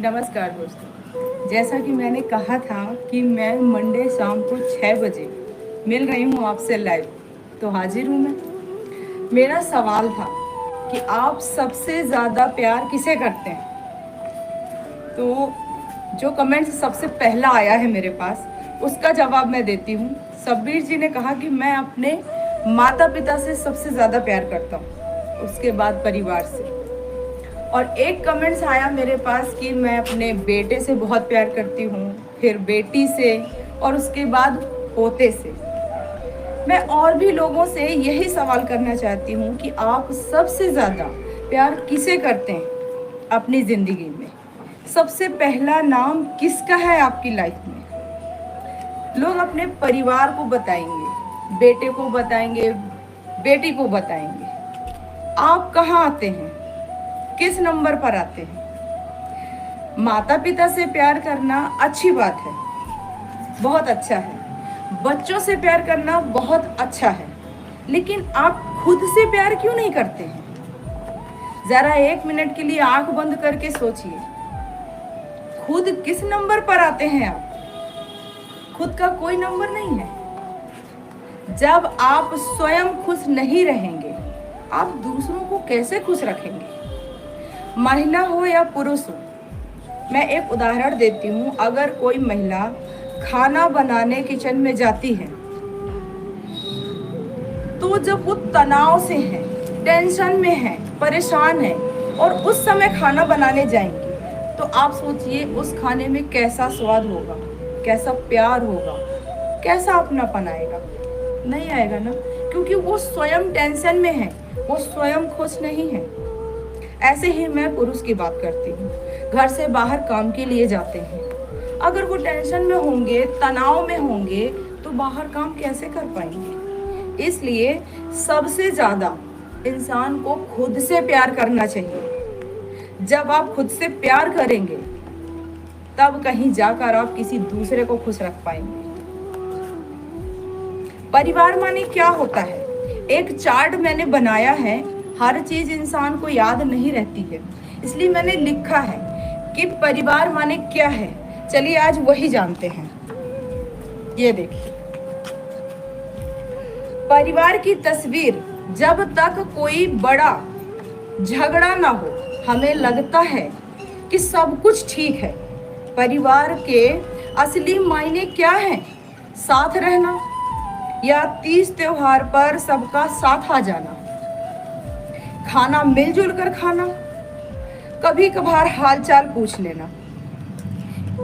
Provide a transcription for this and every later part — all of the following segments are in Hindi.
नमस्कार दोस्तों। जैसा कि मैंने कहा था कि मैं मंडे शाम को 6 बजे मिल रही हूँ आपसे लाइव, तो हाजिर हूँ मैं। मेरा सवाल था कि आप सबसे ज़्यादा प्यार किसे करते हैं? तो जो कमेंट सबसे पहला आया है मेरे पास, उसका जवाब मैं देती हूँ। सब्बीर जी ने कहा कि मैं अपने माता पिता से सबसे ज़्यादा प्यार करता हूँ, उसके बाद परिवार से। और एक कमेंट्स आया मेरे पास कि मैं अपने बेटे से बहुत प्यार करती हूँ, फिर बेटी से, और उसके बाद पोते से। मैं और भी लोगों से यही सवाल करना चाहती हूँ कि आप सबसे ज़्यादा प्यार किसे करते हैं अपनी ज़िंदगी में? सबसे पहला नाम किसका है आपकी लाइफ में? लोग अपने परिवार को बताएंगे, बेटे को बताएंगे, बेटी को बताएंगे। आप कहाँ आते हैं? किस नंबर पर आते हैं? माता पिता से प्यार करना अच्छी बात है, बहुत अच्छा है। बच्चों से प्यार करना बहुत अच्छा है, लेकिन आप खुद से प्यार क्यों नहीं करते हैं? जरा 1 मिनट के लिए आंख बंद करके सोचिए, खुद किस नंबर पर आते हैं आप? खुद का कोई नंबर नहीं है। जब आप स्वयं खुश नहीं रहेंगे, आप दूसरों को कैसे खुश रखेंगे? महिला हो या पुरुष हो, मैं एक उदाहरण देती हूँ। अगर कोई महिला खाना बनाने किचन में जाती है, तो जब वो तनाव से है, टेंशन में है, परेशान है, और उस समय खाना बनाने जाएंगी, तो आप सोचिए उस खाने में कैसा स्वाद होगा, कैसा प्यार होगा, कैसा अपनापन आएगा? नहीं आएगा ना, क्योंकि वो स्वयं टेंशन में है, वो स्वयं खुश नहीं है। ऐसे ही मैं पुरुष की बात करती हूँ। घर से बाहर काम के लिए जाते हैं, अगर वो टेंशन में होंगे, तनाव में होंगे, तो बाहर काम कैसे कर पाएंगे? इसलिए सबसे ज़्यादा इंसान को खुद से प्यार करना चाहिए। जब आप खुद से प्यार करेंगे, तब कहीं जाकर आप किसी दूसरे को खुश रख पाएंगे। परिवार माने क्या होता है? एक चार्ट मैंने बनाया है। हर चीज इंसान को याद नहीं रहती है, इसलिए मैंने लिखा है कि परिवार माने क्या है। चलिए आज वही जानते हैं। ये देखिए, परिवार की तस्वीर। जब तक कोई बड़ा झगड़ा ना हो, हमें लगता है कि सब कुछ ठीक है। परिवार के असली मायने क्या हैं? साथ रहना, या तीज त्योहार पर सबका साथ आ जाना, खाना मिलजुल कर खाना, कभी कभार हालचाल पूछ लेना,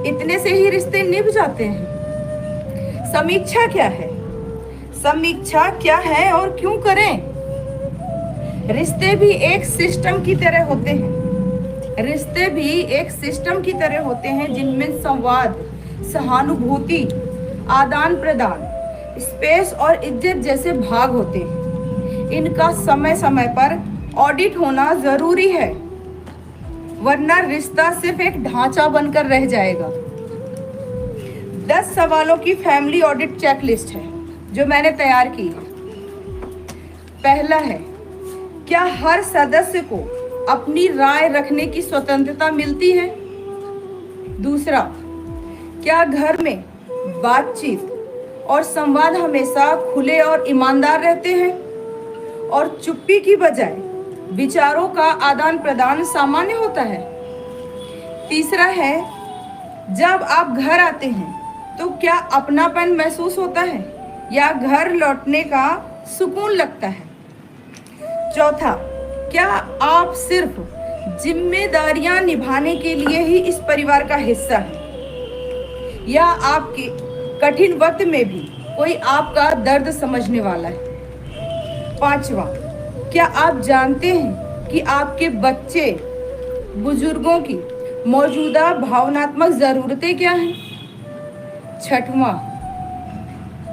इतने से ही रिश्ते निभ जाते हैं। समीक्षा क्या है? समीक्षा क्या है और क्यों करें? रिश्ते भी एक सिस्टम की तरह होते हैं। रिश्ते भी एक सिस्टम की तरह होते हैं, जिनमें संवाद, सहानुभूति, आदान प्रदान, स्पेस और इज्जत जैसे भाग होते हैं। इनका समय समय पर ऑडिट होना जरूरी है, वरना रिश्ता सिर्फ एक ढांचा बनकर रह जाएगा। 10 सवालों की फैमिली ऑडिट चेकलिस्ट है जो मैंने तैयार की है। पहला है, क्या हर सदस्य को अपनी राय रखने की स्वतंत्रता मिलती है? दूसरा, क्या घर में बातचीत और संवाद हमेशा खुले और ईमानदार रहते हैं, और चुप्पी की बजाय विचारों का आदान प्रदान सामान्य होता है? तीसरा है, जब आप घर आते हैं तो क्या अपनापन महसूस होता है, या घर लौटने का सुकून लगता है? चौथा, क्या आप सिर्फ जिम्मेदारियां निभाने के लिए ही इस परिवार का हिस्सा हैं, या आपके कठिन वक्त में भी कोई आपका दर्द समझने वाला है? पांचवा, क्या आप जानते हैं कि आपके बच्चे, बुजुर्गों की मौजूदा भावनात्मक जरूरतें क्या हैं? छठवां,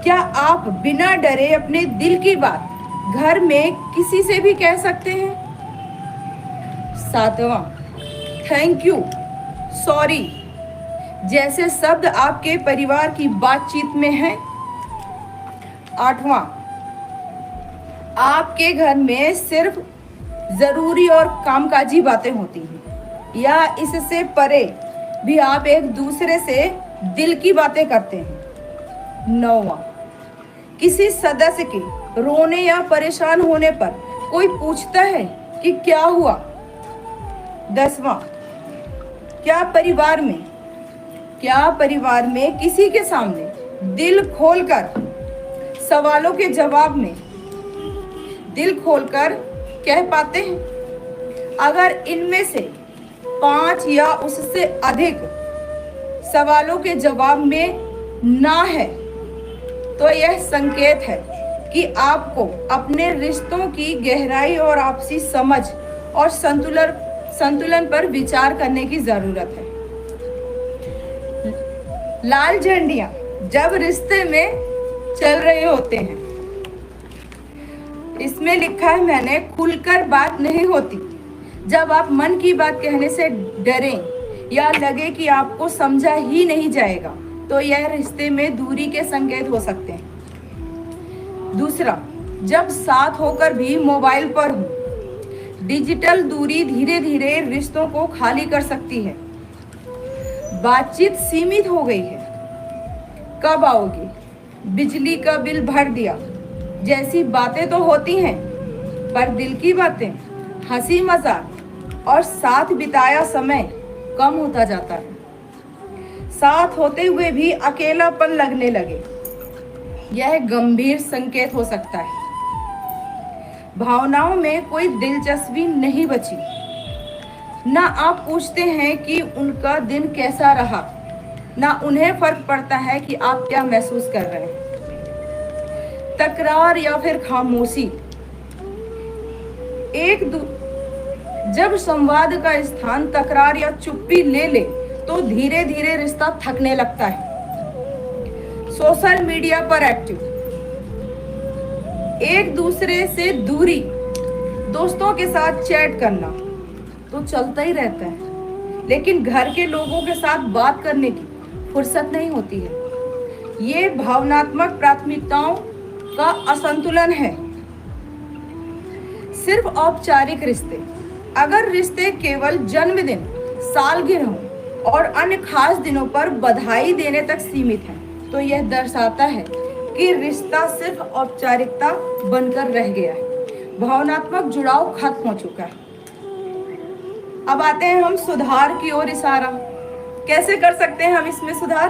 क्या आप बिना डरे अपने दिल की बात घर में किसी से भी कह सकते हैं? सातवां, थैंक यू, सॉरी जैसे शब्द आपके परिवार की बातचीत में हैं? आठवां, आपके घर में सिर्फ जरूरी और कामकाजी बातें होती हैं, या इससे परे भी आप एक दूसरे से दिल की बातें करते हैं। 9वां, किसी सदस्य के रोने या परेशान होने पर कोई पूछता है कि क्या हुआ। 10वां, क्या परिवार में किसी के सामने दिल खोलकर सवालों के जवाब में दिल खोलकर कह पाते हैं? अगर इनमें से 5 या उससे अधिक सवालों के जवाब में ना है तो यह संकेत है कि आपको अपने रिश्तों की गहराई और आपसी समझ और संतुलन पर विचार करने की जरूरत है। लाल झंडियां जब रिश्ते में चल रहे होते हैं, इसमें लिखा है मैंने, खुलकर बात नहीं होती। जब आप मन की बात कहने से डरें या लगे कि आपको समझा ही नहीं जाएगा तो यह रिश्ते में दूरी के संकेत हो सकते हैं। दूसरा, जब साथ होकर भी मोबाइल पर हो, डिजिटल दूरी धीरे धीरे रिश्तों को खाली कर सकती है। बातचीत सीमित हो गई है। कब आओगे, बिजली का बिल भर दिया जैसी बातें तो होती हैं, पर दिल की बातें, हंसी मजाक और साथ बिताया समय कम होता जाता है। साथ होते हुए भी अकेलापन लगने लगे, यह गंभीर संकेत हो सकता है। भावनाओं में कोई दिलचस्पी नहीं बची, ना आप पूछते हैं कि उनका दिन कैसा रहा, ना उन्हें फर्क पड़ता है कि आप क्या महसूस कर रहे हैं। तकरार या फिर खामोशी, जब संवाद का स्थान तकरार या चुप्पी ले ले तो धीरे धीरे रिश्ता थकने लगता है। सोशल मीडिया पर एक्टिव, एक दूसरे से दूरी, दोस्तों के साथ चैट करना तो चलता ही रहता है, लेकिन घर के लोगों के साथ बात करने की फुर्सत नहीं होती है। ये भावनात्मक प्राथमिकताओं का असंतुलन है। सिर्फ औपचारिक रिश्ते, अगर रिश्ते केवल जन्मदिन, सालगिरह और अन्य खास दिनों पर बधाई देने तक सीमित हैं, तो यह दर्शाता है कि रिश्ता सिर्फ औपचारिकता बनकर रह गया है। भावनात्मक जुड़ाव खत्म हो चुका है। अब आते हैं हम सुधार की ओर इशारा। कैसे कर सकते हैं हम इसमें सुधार?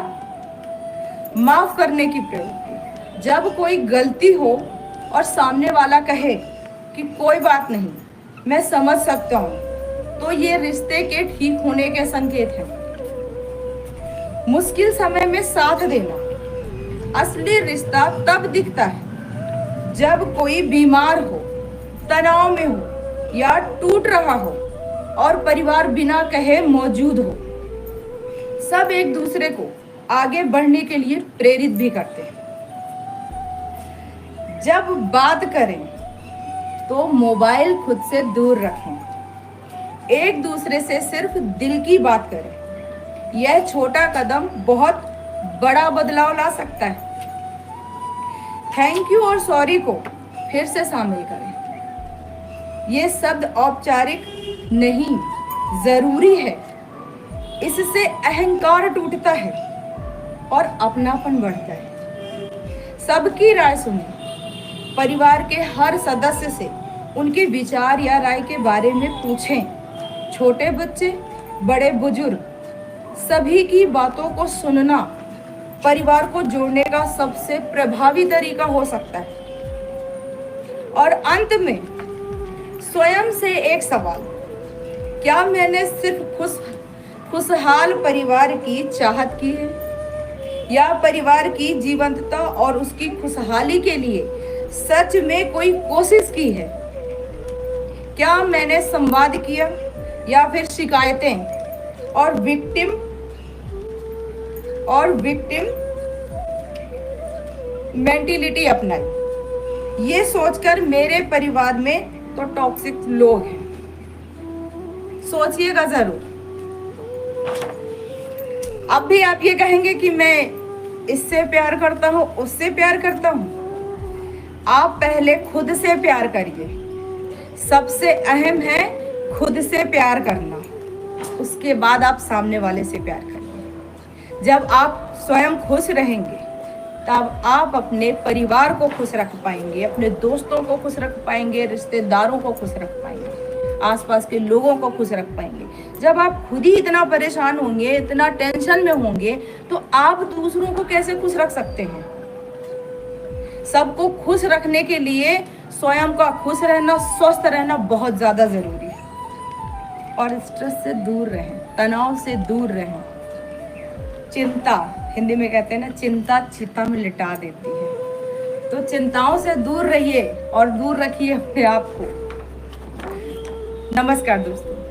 माफ करने की प्रवृत्ति, जब कोई गलती हो और सामने वाला कहे कि कोई बात नहीं, मैं समझ सकता हूं, तो ये रिश्ते के ठीक होने के संकेत हैं। मुश्किल समय में साथ देना, असली रिश्ता तब दिखता है जब कोई बीमार हो, तनाव में हो या टूट रहा हो और परिवार बिना कहे मौजूद हो। सब एक दूसरे को आगे बढ़ने के लिए प्रेरित भी करते हैं। जब बात करें तो मोबाइल खुद से दूर रखें। एक दूसरे से सिर्फ दिल की बात करें। यह छोटा कदम बहुत बड़ा बदलाव ला सकता है। थैंक यू और सॉरी को फिर से शामिल करें। ये शब्द औपचारिक नहीं, जरूरी है। इससे अहंकार टूटता है और अपनापन बढ़ता है। सबकी राय सुनें। परिवार के हर सदस्य से उनके विचार या राय के बारे में पूछें। छोटे बच्चे, बड़े बुजुर्ग, सभी की बातों को सुनना परिवार को जोड़ने का सबसे प्रभावी तरीका हो सकता है। और अंत में स्वयं से एक सवाल, क्या मैंने सिर्फ खुशहाल परिवार की चाहत की है, या परिवार की जीवंतता और उसकी खुशहाली के लिए सच में कोई कोशिश की है? क्या मैंने संवाद किया या फिर शिकायतें और विक्टिम मेंटिलिटी अपनाई? ये सोचकर मेरे परिवार में तो टॉक्सिक लोग हैं। सोचिएगा जरूर। अब भी आप ये कहेंगे कि मैं इससे प्यार करता हूँ, उससे प्यार करता हूँ। आप पहले खुद से प्यार करिए। सबसे अहम है खुद से प्यार करना। उसके बाद आप सामने वाले से प्यार करेंगे। जब आप स्वयं खुश रहेंगे तब आप अपने परिवार को खुश रख पाएंगे, अपने दोस्तों को खुश रख पाएंगे, रिश्तेदारों को खुश रख पाएंगे, आसपास के लोगों को खुश रख पाएंगे। जब आप खुद ही इतना परेशान होंगे, इतना टेंशन में होंगे, तो आप दूसरों को कैसे खुश रख सकते हैं? सबको खुश रखने के लिए स्वयं का खुश रहना, स्वस्थ रहना बहुत ज्यादा जरूरी है। और स्ट्रेस से दूर रहें, तनाव से दूर रहें। चिंता, हिंदी में कहते हैं ना, चिंता चिता में लिटा देती है। तो चिंताओं से दूर रहिए और दूर रखिए अपने आप को। नमस्कार दोस्तों।